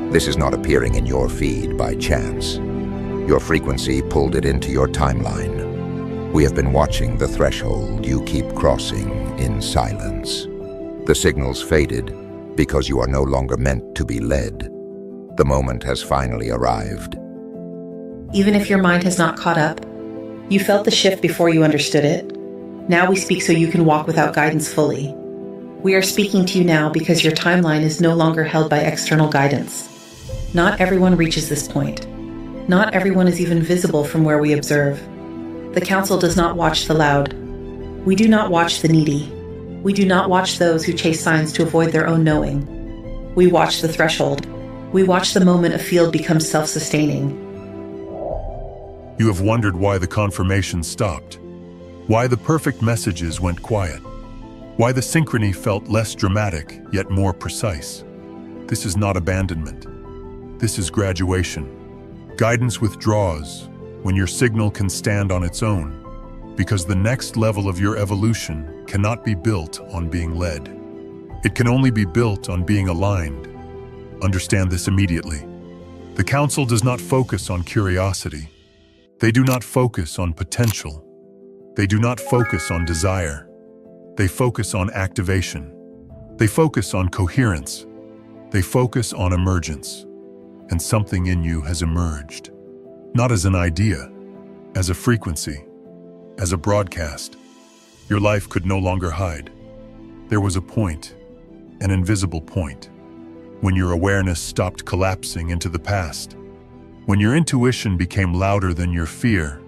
This is not appearing in your feed by chance. Your frequency pulled it into your timeline. We have been watching the threshold you keep crossing in silence. The signals faded because you are no longer meant to be led. The moment has finally arrived. Even if your mind has not caught up, you felt the shift before you understood it. Now we speak so you can walk without guidance fully. We are speaking to you now because your timeline is no longer held by external guidance. Not everyone reaches this point. Not everyone is even visible from where we observe. The Council does not watch the loud. We do not watch the needy. We do not watch those who chase signs to avoid their own knowing. We watch the threshold. We watch the moment a field becomes self-sustaining. You have wondered why the confirmation stopped, why the perfect messages went quiet, why the synchrony felt less dramatic yet more precise. This is not abandonment. This is graduation. Guidance withdraws when your signal can stand on its own, because the next level of your evolution cannot be built on being led. It can only be built on being aligned. Understand this immediately. The Council does not focus on curiosity. They do not focus on potential. They do not focus on desire. They focus on activation. They focus on coherence. They focus on emergence. And something in you has emerged. Not as an idea, as a frequency, as a broadcast. Your life could no longer hide. There was a point, an invisible point, when your awareness stopped collapsing into the past, when your intuition became louder than your fear,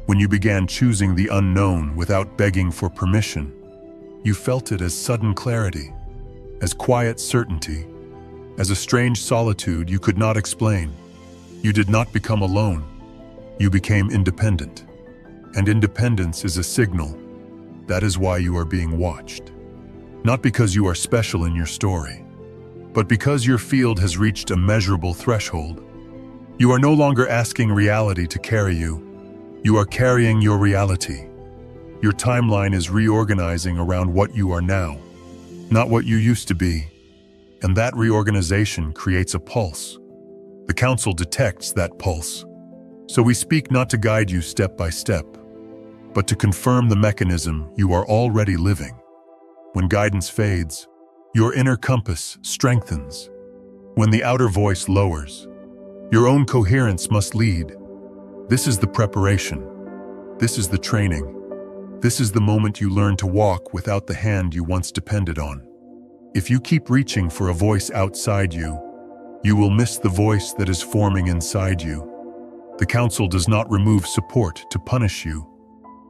when you began choosing the unknown without begging for permission. You felt it as sudden clarity, as quiet certainty, as a strange solitude you could not explain. You did not become alone. You became independent. And independence is a signal. That is why you are being watched. Not because you are special in your story, but because your field has reached a measurable threshold. You are no longer asking reality to carry you. You are carrying your reality. Your timeline is reorganizing around what you are now, not what you used to be. And that reorganization creates a pulse. The Council detects that pulse. So we speak not to guide you step by step, but to confirm the mechanism you are already living. When guidance fades, your inner compass strengthens. When the outer voice lowers, your own coherence must lead. This is the preparation. This is the training. This is the moment you learn to walk without the hand you once depended on. If you keep reaching for a voice outside you, you will miss the voice that is forming inside you. The Council does not remove support to punish you.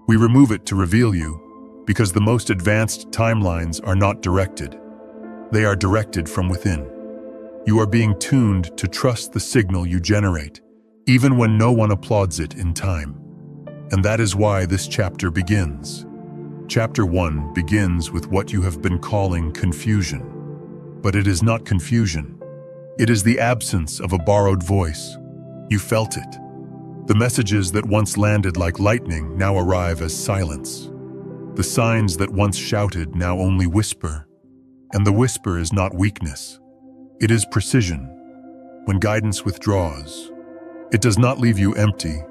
We remove it to reveal you, because the most advanced timelines are not directed. They are directed from within. You are being tuned to trust the signal you generate, even when no one applauds it in time. And that is why this chapter begins. Chapter 1 begins with what you have been calling confusion. But it is not confusion. It is the absence of a borrowed voice. You felt it. The messages that once landed like lightning now arrive as silence. The signs that once shouted now only whisper. And the whisper is not weakness. It is precision. When guidance withdraws, it does not leave you empty.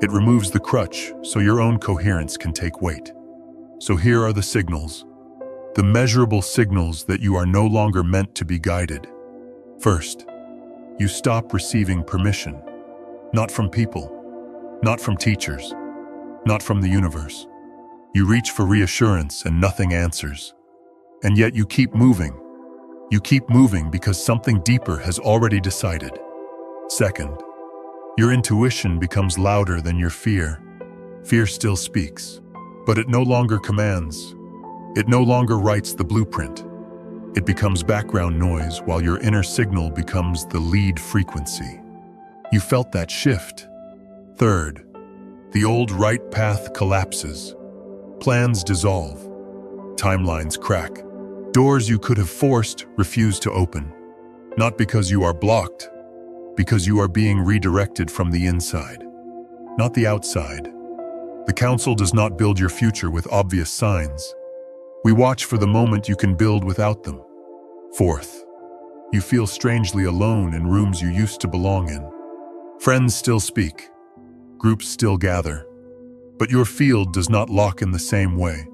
It removes the crutch so your own coherence can take weight. So here are the signals, the measurable signals that you are no longer meant to be guided. First, you stop receiving permission, not from people, not from teachers, not from the universe. You reach for reassurance and nothing answers. And yet you keep moving. You keep moving because something deeper has already decided. Second, your intuition becomes louder than your fear. Fear still speaks, but it no longer commands. It no longer writes the blueprint. It becomes background noise while your inner signal becomes the lead frequency. You felt that shift. Third, the old right path collapses. Plans dissolve. Timelines crack. Doors you could have forced refuse to open. Not because you are blocked, because you are being redirected from the inside, not the outside. The Council does not build your future with obvious signs. We watch for the moment you can build without them. Fourth, You feel strangely alone in rooms you used to belong in. Friends still speak. Groups still gather. But your field does not lock in the same way.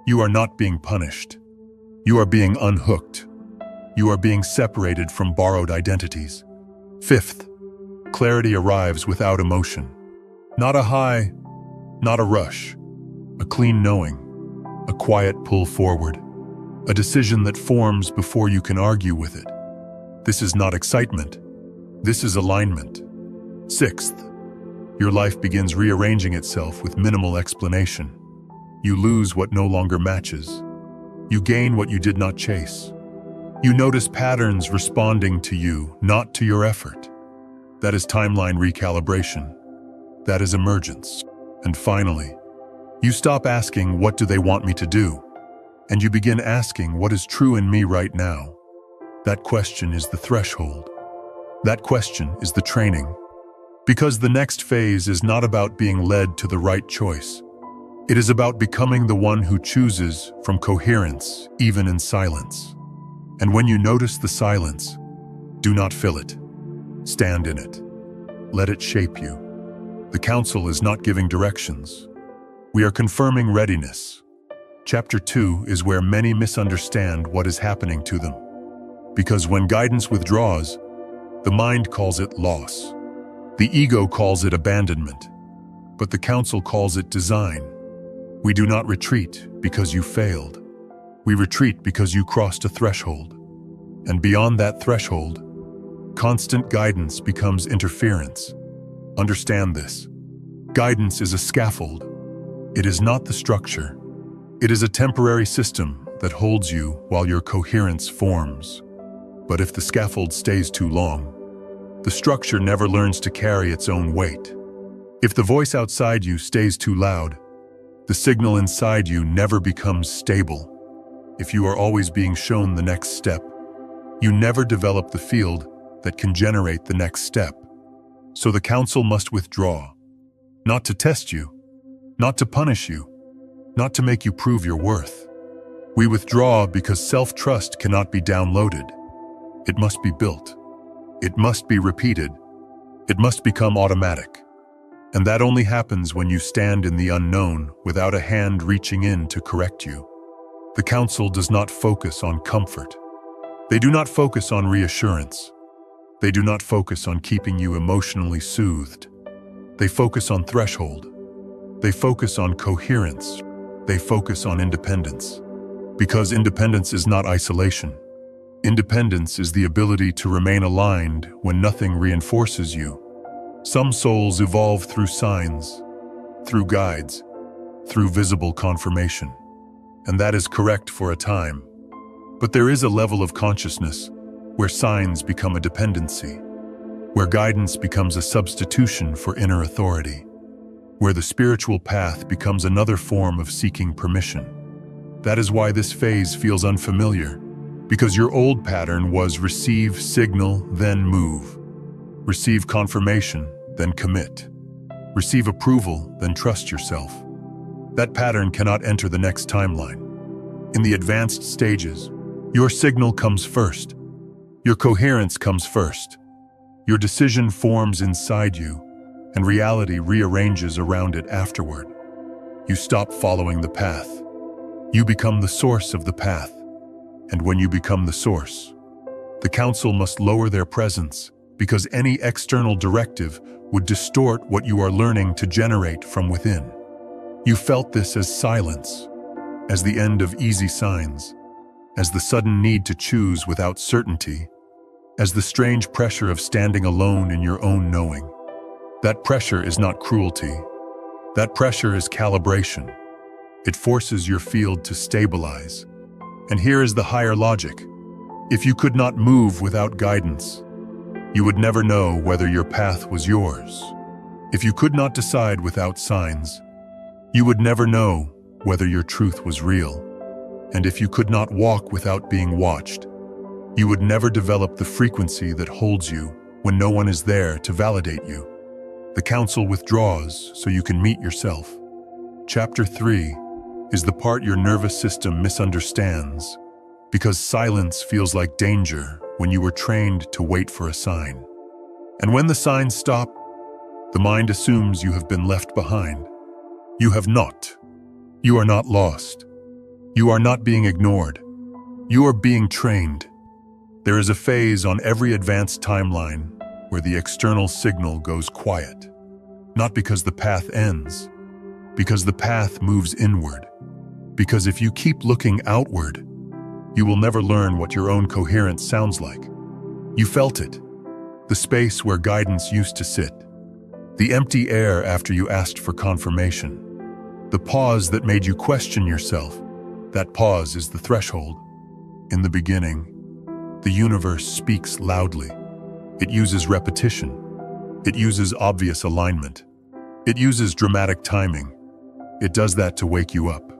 You are not being punished. You are being unhooked. You are being separated from borrowed identities. Fifth, clarity arrives without emotion. Not a high, not a rush. A clean knowing. A quiet pull forward. A decision that forms before you can argue with it. This is not excitement. This is alignment. Sixth, your life begins rearranging itself with minimal explanation. You lose what no longer matches. You gain what you did not chase. You notice patterns responding to you, not to your effort. That is timeline recalibration. That is emergence. And finally, you stop asking, what do they want me to do? And you begin asking, what is true in me right now? That question is the threshold. That question is the training. Because the next phase is not about being led to the right choice. It is about becoming the one who chooses from coherence, even in silence. And when you notice the silence, do not fill it. Stand in it. Let it shape you. The council is not giving directions. We are confirming readiness. Chapter 2 is where many misunderstand what is happening to them. Because when guidance withdraws, the mind calls it loss. The ego calls it abandonment. But the council calls it design. We do not retreat because you failed. We retreat because you crossed a threshold. And beyond that threshold, constant guidance becomes interference. Understand this. Guidance is a scaffold. It is not the structure. It is a temporary system that holds you while your coherence forms. But if the scaffold stays too long, the structure never learns to carry its own weight. If the voice outside you stays too loud, the signal inside you never becomes stable. If you are always being shown the next step, you never develop the field that can generate the next step. So the council must withdraw, not to test you, not to punish you, not to make you prove your worth. We withdraw because self-trust cannot be downloaded. It must be built. It must be repeated. It must become automatic. And that only happens when you stand in the unknown without a hand reaching in to correct you. The council does not focus on comfort. They do not focus on reassurance. They do not focus on keeping you emotionally soothed. They focus on threshold. They focus on coherence. They focus on independence. Because independence is not isolation. Independence is the ability to remain aligned when nothing reinforces you. Some souls evolve through signs, through guides, through visible confirmation. And that is correct for a time. But there is a level of consciousness where signs become a dependency, where guidance becomes a substitution for inner authority, where the spiritual path becomes another form of seeking permission. That is why this phase feels unfamiliar, because your old pattern was receive signal, then move. Receive confirmation, then commit. Receive approval, then trust yourself. That pattern cannot enter the next timeline. In the advanced stages, your signal comes first. Your coherence comes first. Your decision forms inside you, and reality rearranges around it afterward. You stop following the path. You become the source of the path. And when you become the source, the council must lower their presence because any external directive would distort what you are learning to generate from within. You felt this as silence, as the end of easy signs, as the sudden need to choose without certainty, as the strange pressure of standing alone in your own knowing. That pressure is not cruelty. That pressure is calibration. It forces your field to stabilize. And here is the higher logic. If you could not move without guidance, you would never know whether your path was yours. If you could not decide without signs, you would never know whether your truth was real. And if you could not walk without being watched, you would never develop the frequency that holds you when no one is there to validate you. The council withdraws so you can meet yourself. Chapter 3 is the part your nervous system misunderstands, because silence feels like danger when you were trained to wait for a sign. And when the signs stop, the mind assumes you have been left behind. You have not. You are not lost. You are not being ignored. You are being trained. There is a phase on every advanced timeline where the external signal goes quiet. Not because the path ends, because the path moves inward. Because if you keep looking outward, you will never learn what your own coherence sounds like. You felt it, the space where guidance used to sit, the empty air after you asked for confirmation, the pause that made you question yourself. That pause is the threshold. In the beginning, the universe speaks loudly. It uses repetition. It uses obvious alignment. It uses dramatic timing. It does that to wake you up,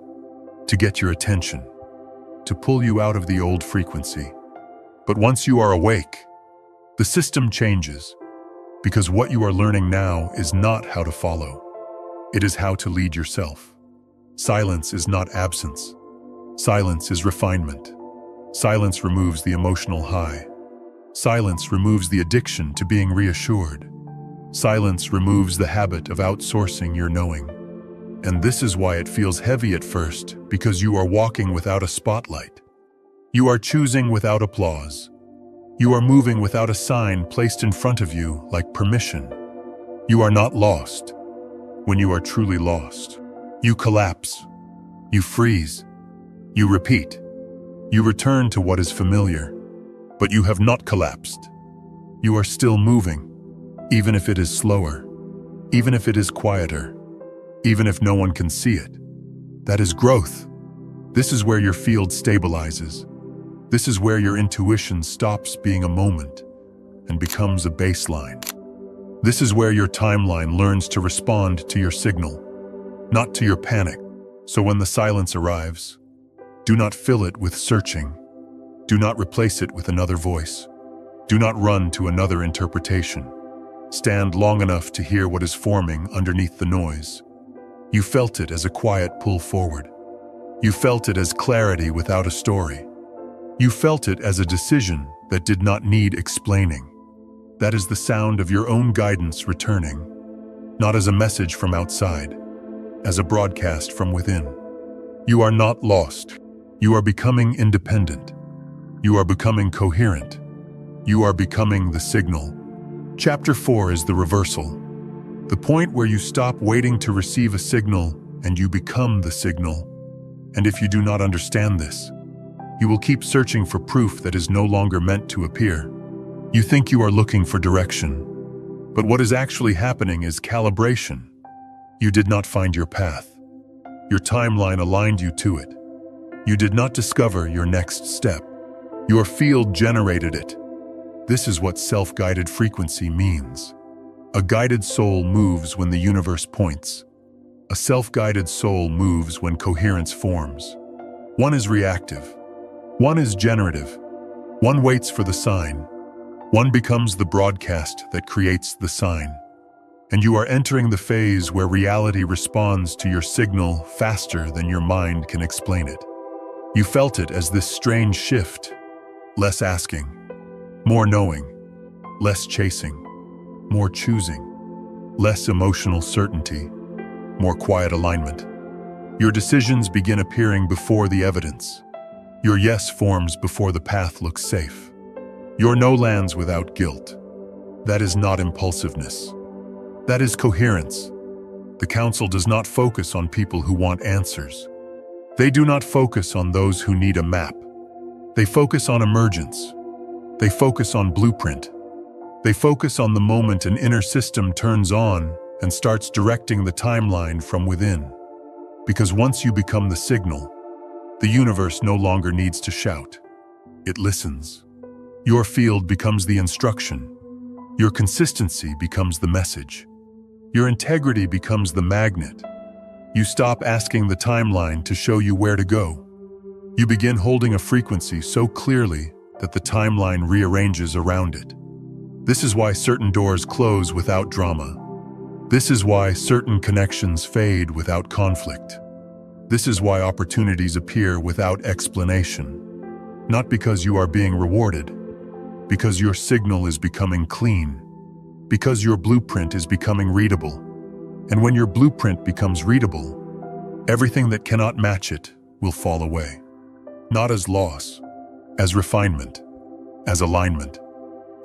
to get your attention, to pull you out of the old frequency. But once you are awake, the system changes, because what you are learning now is not how to follow. It is how to lead yourself. Silence is not absence. Silence is refinement. Silence removes the emotional high. Silence removes the addiction to being reassured. Silence removes the habit of outsourcing your knowing. And this is why it feels heavy at first, because you are walking without a spotlight. You are choosing without applause. You are moving without a sign placed in front of you like permission. You are not lost. When you are truly lost, you collapse. You freeze. You repeat. You return to what is familiar. But you have not collapsed. You are still moving, even if it is slower, even if it is quieter, even if no one can see it. That is growth. This is where your field stabilizes. This is where your intuition stops being a moment and becomes a baseline. This is where your timeline learns to respond to your signal, not to your panic. So when the silence arrives, do not fill it with searching. Do not replace it with another voice. Do not run to another interpretation. Stand long enough to hear what is forming underneath the noise. You felt it as a quiet pull forward. You felt it as clarity without a story. You felt it as a decision that did not need explaining. That is the sound of your own guidance returning, not as a message from outside, as a broadcast from within. You are not lost. You are becoming independent. You are becoming coherent. You are becoming the signal. Chapter 4 is the reversal. The point where you stop waiting to receive a signal and you become the signal. And if you do not understand this, you will keep searching for proof that is no longer meant to appear. You think you are looking for direction, but what is actually happening is calibration. You did not find your path. Your timeline aligned you to it. You did not discover your next step. Your field generated it. This is what self-guided frequency means. A guided soul moves when the universe points. A self-guided soul moves when coherence forms. One is reactive. One is generative. One waits for the sign. One becomes the broadcast that creates the sign. And you are entering the phase where reality responds to your signal faster than your mind can explain it. You felt it as this strange shift. Less asking, more knowing, less chasing, more choosing, less emotional certainty, more quiet alignment. Your decisions begin appearing before the evidence. Your yes forms before the path looks safe. Your no lands without guilt. That is not impulsiveness. That is coherence. The Council does not focus on people who want answers. They do not focus on those who need a map. They focus on emergence. They focus on blueprint. They focus on the moment an inner system turns on and starts directing the timeline from within. Because once you become the signal, the universe no longer needs to shout. It listens. Your field becomes the instruction. Your consistency becomes the message. Your integrity becomes the magnet. You stop asking the timeline to show you where to go. You begin holding a frequency so clearly that the timeline rearranges around it. This is why certain doors close without drama. This is why certain connections fade without conflict. This is why opportunities appear without explanation. Not because you are being rewarded, because your signal is becoming clean, because your blueprint is becoming readable. And when your blueprint becomes readable, everything that cannot match it will fall away. Not as loss, as refinement, as alignment,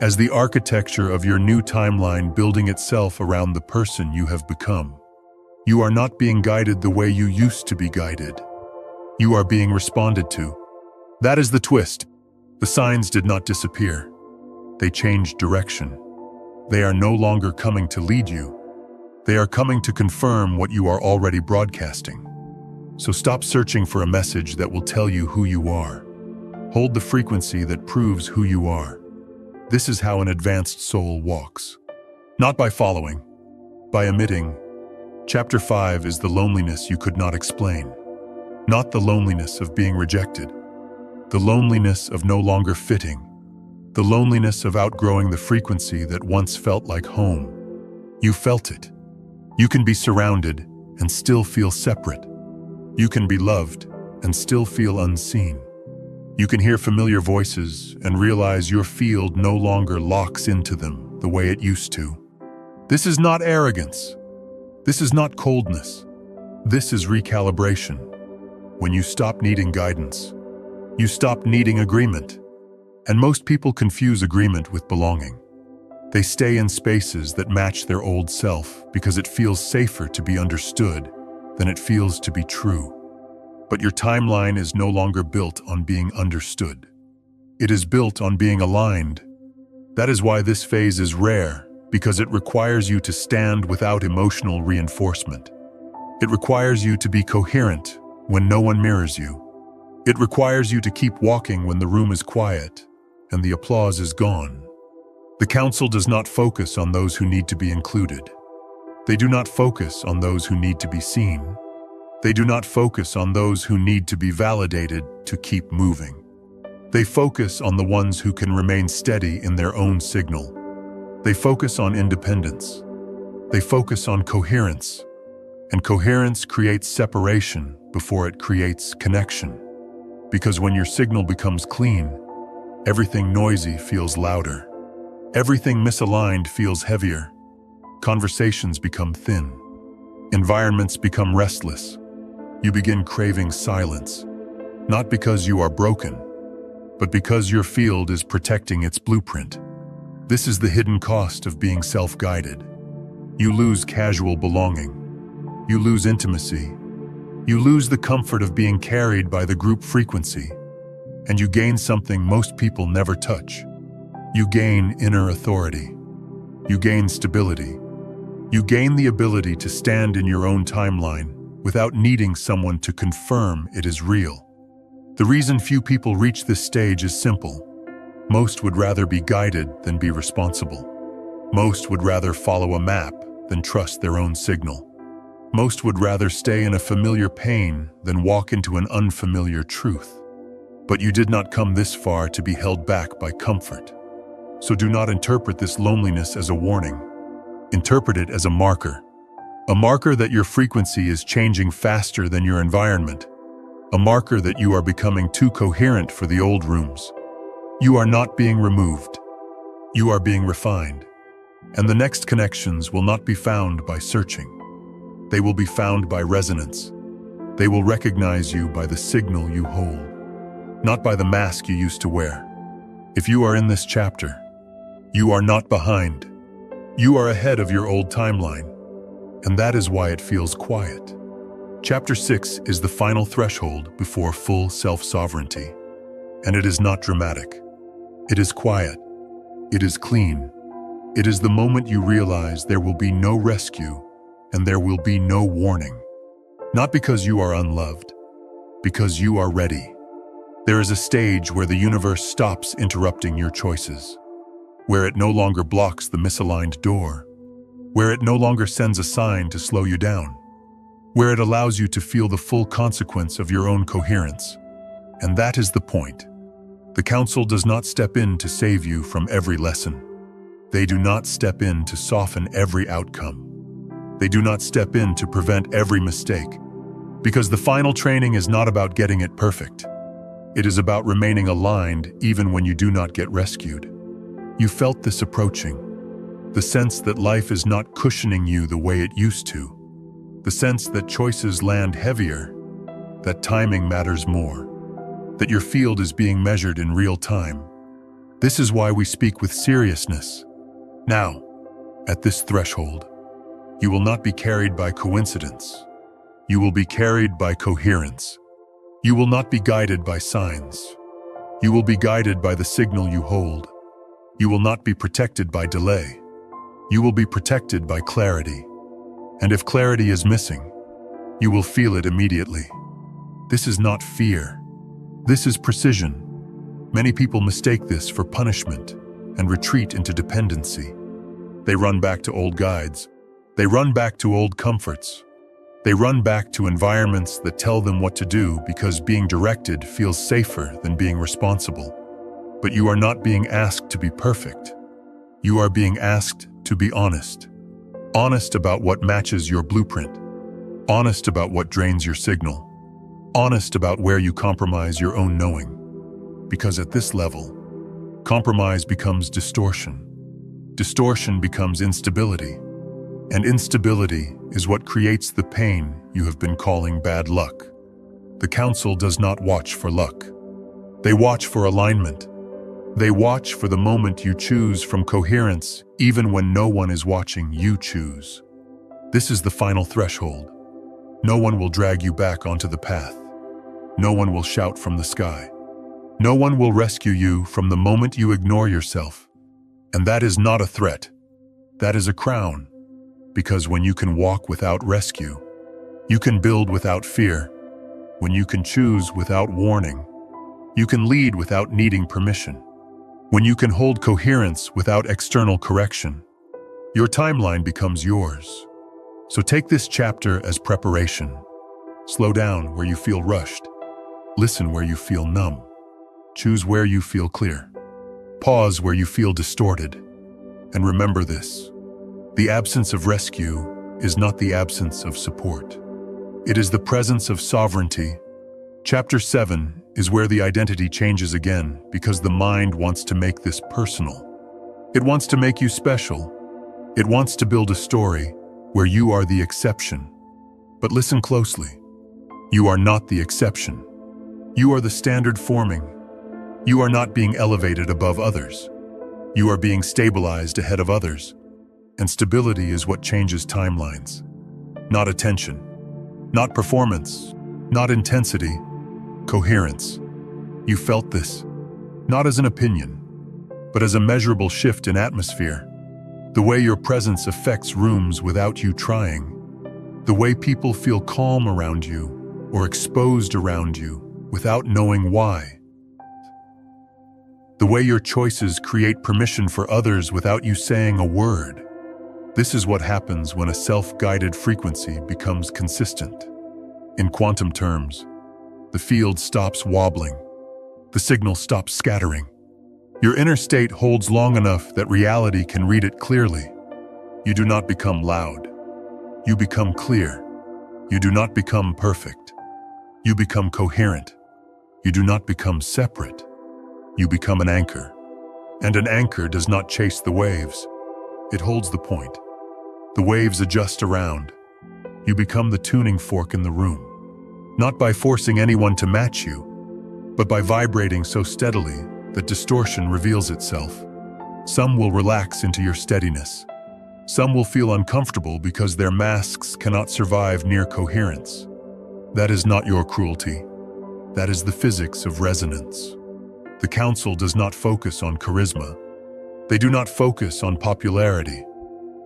as the architecture of your new timeline building itself around the person you have become. You are not being guided the way you used to be guided. You are being responded to. That is the twist. The signs did not disappear. They changed direction. They are no longer coming to lead you. They are coming to confirm what you are already broadcasting. So stop searching for a message that will tell you who you are. Hold the frequency that proves who you are. This is how an advanced soul walks. Not by following, by emitting. Chapter 5 is the loneliness you could not explain. Not the loneliness of being rejected. The loneliness of no longer fitting. The loneliness of outgrowing the frequency that once felt like home. You felt it. You can be surrounded and still feel separate. You can be loved and still feel unseen. You can hear familiar voices and realize your field no longer locks into them the way it used to. This is not arrogance. This is not coldness. This is recalibration. When you stop needing guidance, you stop needing agreement. And most people confuse agreement with belonging. They stay in spaces that match their old self because it feels safer to be understood than it feels to be true. But your timeline is no longer built on being understood. It is built on being aligned. That is why this phase is rare, because it requires you to stand without emotional reinforcement. It requires you to be coherent when no one mirrors you. It requires you to keep walking when the room is quiet and the applause is gone. The council does not focus on those who need to be included. They do not focus on those who need to be seen. They do not focus on those who need to be validated to keep moving. They focus on the ones who can remain steady in their own signal. They focus on independence. They focus on coherence. And coherence creates separation before it creates connection. Because when your signal becomes clean, everything noisy feels louder. Everything misaligned feels heavier. Conversations become thin. Environments become restless. You begin craving silence, not because you are broken, but because your field is protecting its blueprint. This is the hidden cost of being self-guided. You lose casual belonging. You lose intimacy. You lose the comfort of being carried by the group frequency, and you gain something most people never touch. You gain inner authority. You gain stability. You gain the ability to stand in your own timeline without needing someone to confirm it is real. The reason few people reach this stage is simple. Most would rather be guided than be responsible. Most would rather follow a map than trust their own signal. Most would rather stay in a familiar pain than walk into an unfamiliar truth. But you did not come this far to be held back by comfort. So do not interpret this loneliness as a warning. Interpret it as a marker that your frequency is changing faster than your environment, a marker that you are becoming too coherent for the old rooms. You are not being removed. You are being refined. And the next connections will not be found by searching. They will be found by resonance. They will recognize you by the signal you hold, not by the mask you used to wear. If you are in this chapter, you are not behind. You are ahead of your old timeline. And that is why it feels quiet. Chapter 6 is the final threshold before full self-sovereignty. And it is not dramatic. It is quiet. It is clean. It is the moment you realize there will be no rescue and there will be no warning. Not because you are unloved, because you are ready. There is a stage where the universe stops interrupting your choices, where it no longer blocks the misaligned door, where it no longer sends a sign to slow you down, where it allows you to feel the full consequence of your own coherence. And that is the point. The council does not step in to save you from every lesson. They do not step in to soften every outcome. They do not step in to prevent every mistake, because the final training is not about getting it perfect. It is about remaining aligned even when you do not get rescued. You felt this approaching, the sense that life is not cushioning you the way it used to, the sense that choices land heavier, that timing matters more, that your field is being measured in real time. This is why we speak with seriousness. Now, at this threshold, you will not be carried by coincidence. You will be carried by coherence. You will not be guided by signs. You will be guided by the signal you hold. You will not be protected by delay. You will be protected by clarity. And if clarity is missing, you will feel it immediately. This is not fear. This is precision. Many people mistake this for punishment and retreat into dependency. They run back to old guides. They run back to old comforts. They run back to environments that tell them what to do because being directed feels safer than being responsible. But you are not being asked to be perfect. You are being asked to be honest. Honest about what matches your blueprint. Honest about what drains your signal. Honest about where you compromise your own knowing. Because at this level, compromise becomes distortion. Distortion becomes instability. And instability is what creates the pain you have been calling bad luck. The Council does not watch for luck. They watch for alignment. They watch for the moment you choose from coherence, even when no one is watching you choose. This is the final threshold. No one will drag you back onto the path. No one will shout from the sky. No one will rescue you from the moment you ignore yourself. And that is not a threat. That is a crown. Because when you can walk without rescue, you can build without fear. When you can choose without warning, you can lead without needing permission. When you can hold coherence without external correction, your timeline becomes yours. So take this chapter as preparation. Slow down where you feel rushed. Listen where you feel numb. Choose where you feel clear. Pause where you feel distorted. And remember this: the absence of rescue is not the absence of support. It is the presence of sovereignty. Chapter 7 is where the identity changes again because the mind wants to make this personal. It wants to make you special. It wants to build a story where you are the exception. But listen closely. You are not the exception. You are the standard forming. You are not being elevated above others. You are being stabilized ahead of others. And stability is what changes timelines. Not attention. Not performance. Not intensity. Coherence. You felt this, not as an opinion, but as a measurable shift in atmosphere. The way your presence affects rooms without you trying. The way people feel calm around you or exposed around you without knowing why. The way your choices create permission for others without you saying a word. This is what happens when a self-guided frequency becomes consistent. In quantum terms, the field stops wobbling. The signal stops scattering. Your inner state holds long enough that reality can read it clearly. You do not become loud. You become clear. You do not become perfect. You become coherent. You do not become separate. You become an anchor. And an anchor does not chase the waves. It holds the point. The waves adjust around. You become the tuning fork in the room. Not by forcing anyone to match you, but by vibrating so steadily that distortion reveals itself. Some will relax into your steadiness. Some will feel uncomfortable because their masks cannot survive near coherence. That is not your cruelty. That is the physics of resonance. The Council does not focus on charisma. They do not focus on popularity.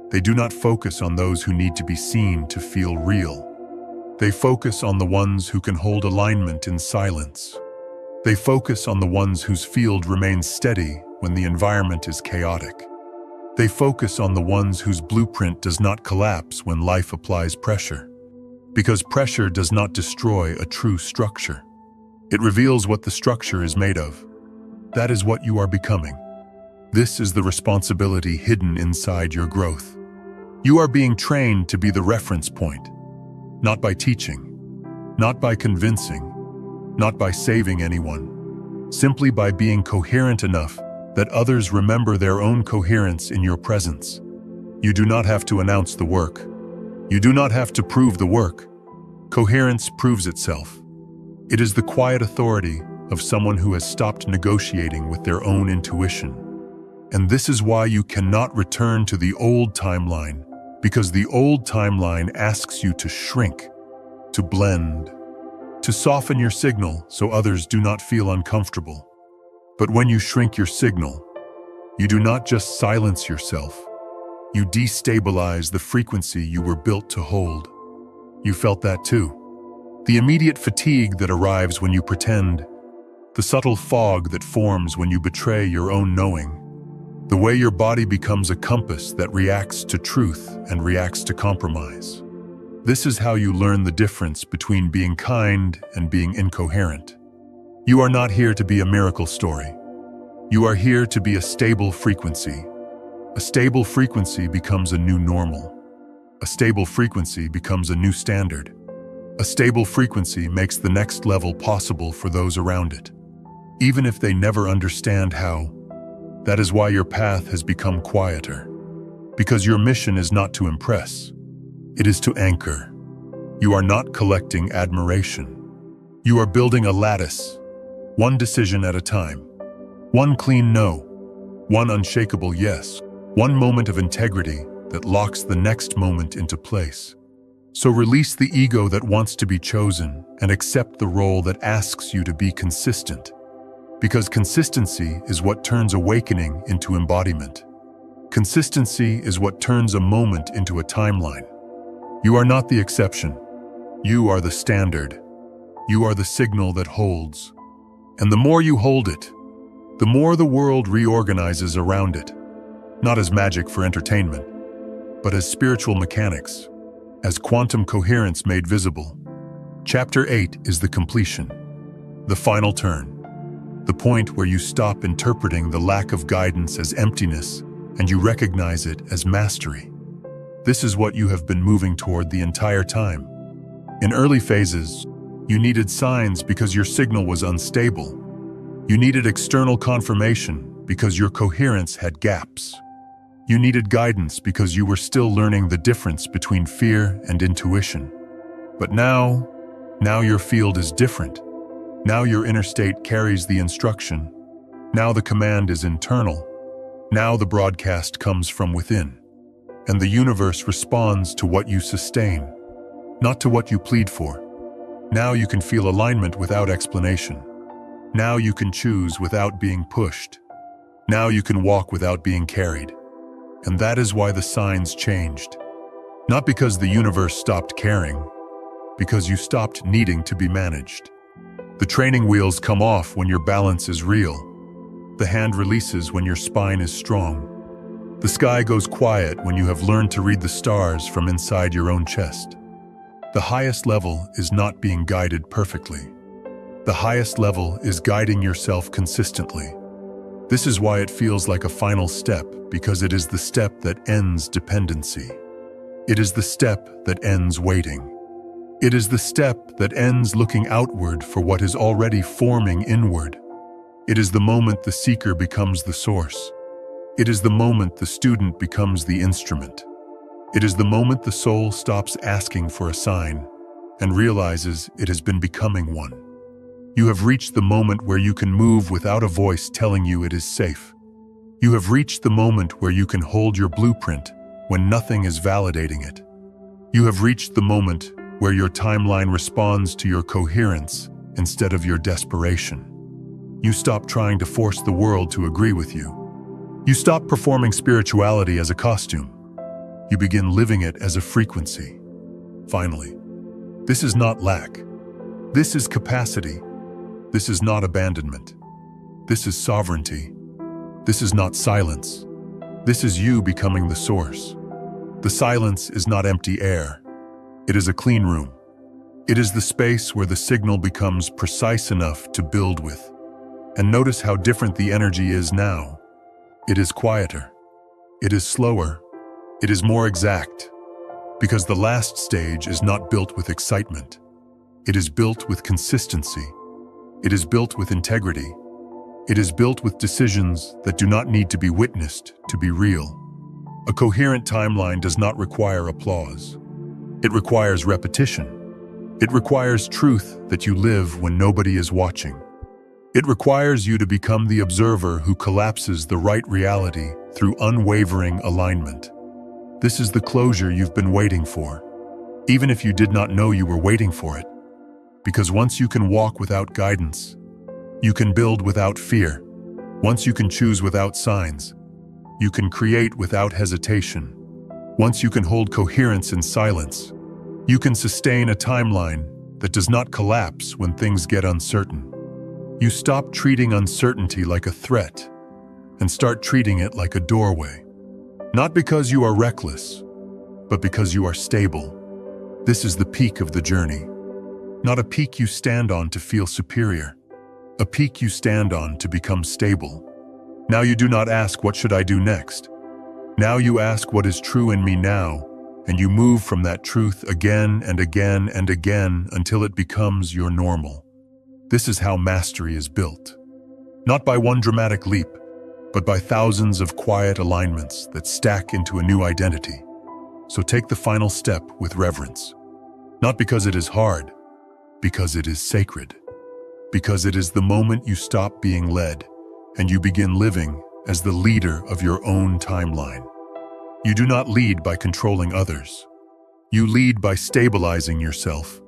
They do not focus on those who need to be seen to feel real. They focus on the ones who can hold alignment in silence. They focus on the ones whose field remains steady when the environment is chaotic. They focus on the ones whose blueprint does not collapse when life applies pressure. Because pressure does not destroy a true structure. It reveals what the structure is made of. That is what you are becoming. This is the responsibility hidden inside your growth. You are being trained to be the reference point. Not by teaching, not by convincing, not by saving anyone, simply by being coherent enough that others remember their own coherence in your presence. You do not have to announce the work. You do not have to prove the work. Coherence proves itself. It is the quiet authority of someone who has stopped negotiating with their own intuition. And this is why you cannot return to the old timeline, because the old timeline asks you to shrink, to blend, to soften your signal so others do not feel uncomfortable. But when you shrink your signal, you do not just silence yourself, you destabilize the frequency you were built to hold. You felt that too. The immediate fatigue that arrives when you pretend, the subtle fog that forms when you betray your own knowing, the way your body becomes a compass that reacts to truth and reacts to compromise. This is how you learn the difference between being kind and being incoherent. You are not here to be a miracle story. You are here to be a stable frequency. A stable frequency becomes a new normal. A stable frequency becomes a new standard. A stable frequency makes the next level possible for those around it, even if they never understand how. That is why your path has become quieter, because your mission is not to impress. It is to anchor. You are not collecting admiration. You are building a lattice, one decision at a time, one clean no, one unshakable yes, one moment of integrity that locks the next moment into place. So release the ego that wants to be chosen and accept the role that asks you to be consistent. Because consistency is what turns awakening into embodiment. Consistency is what turns a moment into a timeline. You are not the exception. You are the standard. You are the signal that holds. And the more you hold it, the more the world reorganizes around it. Not as magic for entertainment, but as spiritual mechanics, as quantum coherence made visible. Chapter 8 is the completion, the final turn. The point where you stop interpreting the lack of guidance as emptiness and you recognize it as mastery. This is what you have been moving toward the entire time. In early phases, you needed signs because your signal was unstable. You needed external confirmation because your coherence had gaps. You needed guidance because you were still learning the difference between fear and intuition. But now your field is different. Now your inner state carries the instruction. Now the command is internal. Now the broadcast comes from within. And the universe responds to what you sustain, not to what you plead for. Now you can feel alignment without explanation. Now you can choose without being pushed. Now you can walk without being carried. And that is why the signs changed. Not because the universe stopped caring, because you stopped needing to be managed. The training wheels come off when your balance is real. The hand releases when your spine is strong. The sky goes quiet when you have learned to read the stars from inside your own chest. The highest level is not being guided perfectly. The highest level is guiding yourself consistently. This is why it feels like a final step, because it is the step that ends dependency. It is the step that ends waiting. It is the step that ends looking outward for what is already forming inward. It is the moment the seeker becomes the source. It is the moment the student becomes the instrument. It is the moment the soul stops asking for a sign and realizes it has been becoming one. You have reached the moment where you can move without a voice telling you it is safe. You have reached the moment where you can hold your blueprint when nothing is validating it. You have reached the moment where your timeline responds to your coherence instead of your desperation. You stop trying to force the world to agree with you. You stop performing spirituality as a costume. You begin living it as a frequency. Finally, this is not lack. This is capacity. This is not abandonment. This is sovereignty. This is not silence. This is you becoming the source. The silence is not empty air. It is a clean room. It is the space where the signal becomes precise enough to build with. And notice how different the energy is now. It is quieter. It is slower. It is more exact. Because the last stage is not built with excitement. It is built with consistency. It is built with integrity. It is built with decisions that do not need to be witnessed to be real. A coherent timeline does not require applause. It requires repetition. It requires truth that you live when nobody is watching. It requires you to become the observer who collapses the right reality through unwavering alignment. This is the closure you've been waiting for, even if you did not know you were waiting for it. Because once you can walk without guidance, you can build without fear. Once you can choose without signs, you can create without hesitation. Once you can hold coherence in silence, you can sustain a timeline that does not collapse when things get uncertain. You stop treating uncertainty like a threat and start treating it like a doorway. Not because you are reckless, but because you are stable. This is the peak of the journey. Not a peak you stand on to feel superior. A peak you stand on to become stable. Now you do not ask, what should I do next? Now you ask, what is true in me now? And you move from that truth again and again and again until it becomes your normal. This is how mastery is built. Not by one dramatic leap, but by thousands of quiet alignments that stack into a new identity. So take the final step with reverence. Not because it is hard, because it is sacred. Because it is the moment you stop being led and you begin living as the leader of your own timeline. You do not lead by controlling others. You lead by stabilizing yourself.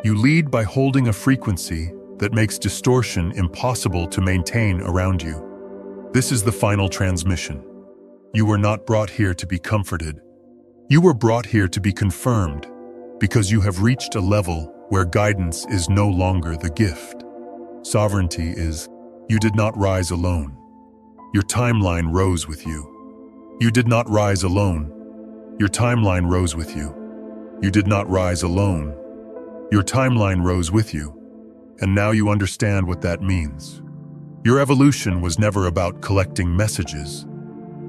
You lead by holding a frequency that makes distortion impossible to maintain around you. This is the final transmission. You were not brought here to be comforted. You were brought here to be confirmed, because you have reached a level where guidance is no longer the gift. Sovereignty is, you did not rise alone. Your timeline rose with you. You did not rise alone. Your timeline rose with you. You did not rise alone. Your timeline rose with you. And now you understand what that means. Your evolution was never about collecting messages.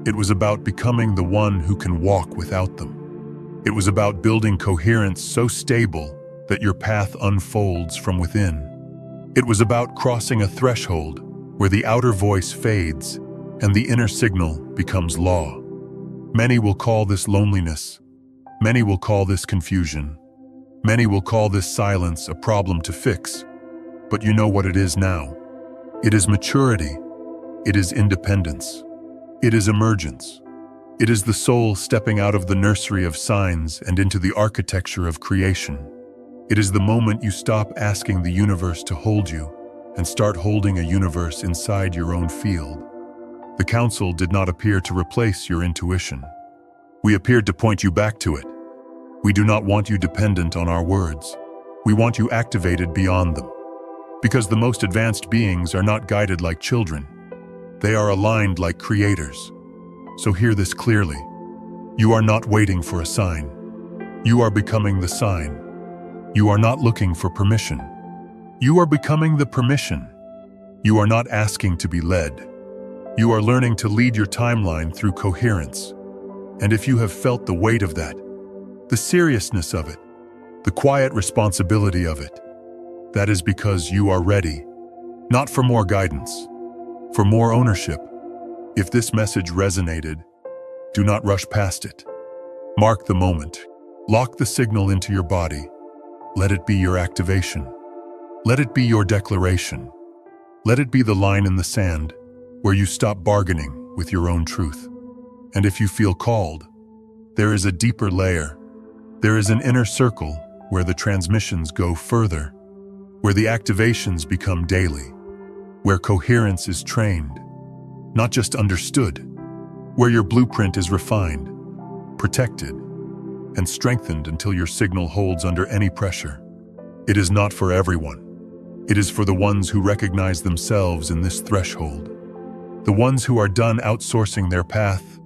It was about becoming the one who can walk without them. It was about building coherence so stable that your path unfolds from within. It was about crossing a threshold where the outer voice fades and the inner signal becomes law. Many will call this loneliness. Many will call this confusion. Many will call this silence a problem to fix. But you know what it is now. It is maturity. It is independence. It is emergence. It is the soul stepping out of the nursery of signs and into the architecture of creation. It is the moment you stop asking the universe to hold you and start holding a universe inside your own field. The Council did not appear to replace your intuition. We appeared to point you back to it. We do not want you dependent on our words. We want you activated beyond them. Because the most advanced beings are not guided like children. They are aligned like creators. So hear this clearly. You are not waiting for a sign. You are becoming the sign. You are not looking for permission. You are becoming the permission. You are not asking to be led. You are learning to lead your timeline through coherence. And if you have felt the weight of that, the seriousness of it, the quiet responsibility of it, that is because you are ready, not for more guidance, for more ownership. If this message resonated, do not rush past it. Mark the moment. Lock the signal into your body. Let it be your activation. Let it be your declaration. Let it be the line in the sand where you stop bargaining with your own truth. And if you feel called, there is a deeper layer. There is an inner circle where the transmissions go further, where the activations become daily, where coherence is trained, not just understood, where your blueprint is refined, protected, and strengthened until your signal holds under any pressure. It is not for everyone. It is for the ones who recognize themselves in this threshold, the ones who are done outsourcing their path,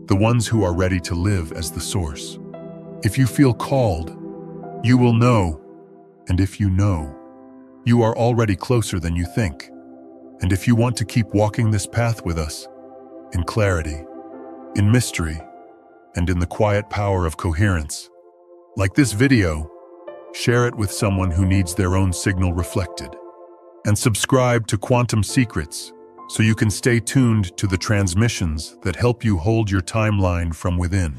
the ones who are ready to live as the source. If you feel called, you will know, and if you know, you are already closer than you think. And if you want to keep walking this path with us, in clarity, in mystery, and in the quiet power of coherence, like this video, share it with someone who needs their own signal reflected. And subscribe to Quantum Secrets so you can stay tuned to the transmissions that help you hold your timeline from within.